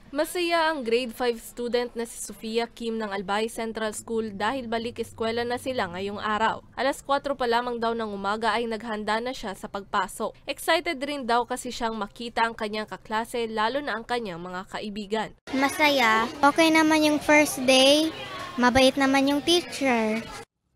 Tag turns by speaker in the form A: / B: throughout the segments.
A: Masaya ang grade 5 student na si Sofia Kim ng Albay Central School dahil balik eskwela na sila ngayong araw. Alas 4 pa lamang daw ng umaga ay naghanda na siya sa pagpasok. Excited rin daw kasi siyang makita ang kanyang kaklase lalo na ang kanyang mga kaibigan.
B: Masaya. Okay naman yung first day. Mabait naman yung teacher.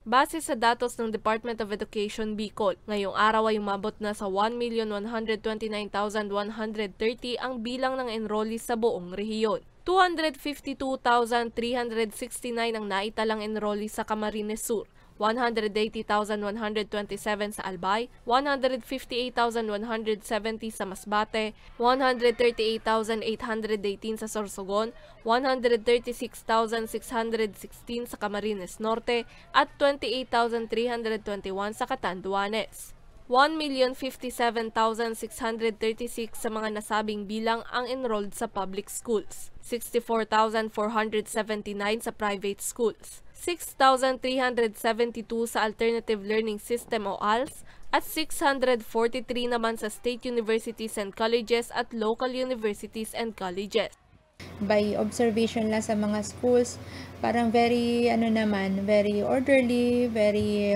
A: Base sa datos ng Department of Education Bicol, ngayong araw ay umabot na sa 1,129,130 ang bilang ng enrollees sa buong rehiyon. 252,369 ang naitalang enrollees sa Camarines Sur, 180,127 sa Albay, 158,170 sa Masbate, 138,818 sa Sorsogon, 136,616 sa Camarines Norte at 28,321 sa Catanduanes. 1,057,636 sa mga nasabing bilang ang enrolled sa public schools, 64,479 sa private schools, 6,372 sa Alternative Learning System o ALS at 643 naman sa state universities and colleges at local universities and colleges.
C: By observation lang sa mga schools, parang very very orderly, very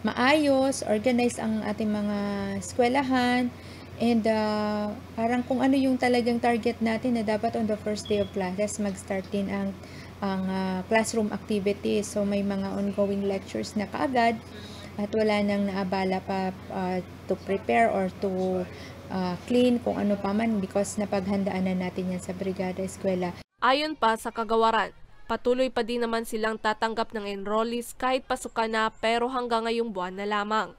C: maayos, organized ang ating mga eskwelahan, and parang kung ano yung talagang target natin na dapat on the first day of classes mag-start din ang classroom activities. So may mga ongoing lectures na kaagad at wala nang naabala pa to prepare or to clean kung ano pa man because napaghandaan na natin yan sa Brigada Eskwela.
A: Ayon pa sa kagawaran, patuloy pa din naman silang tatanggap ng enrollees kahit pasukan na pero hanggang ngayong buwan na lamang.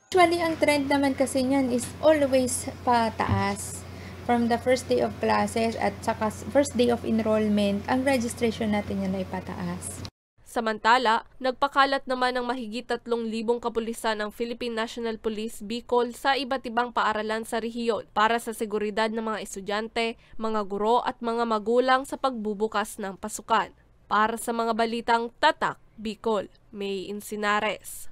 C: Actually, ang trend naman kasi niyan is always pataas. From the first day of classes at saka first day of enrollment, ang registration natin yan ay pataas.
A: Samantala, nagpakalat naman ng mahigit 3,000 kapulisan ng Philippine National Police Bicol sa iba't ibang paaralan sa rehiyon para sa seguridad ng mga estudyante, mga guro at mga magulang sa pagbubukas ng pasukan. Para sa mga balitang Tatak, Bicol, May Insinares.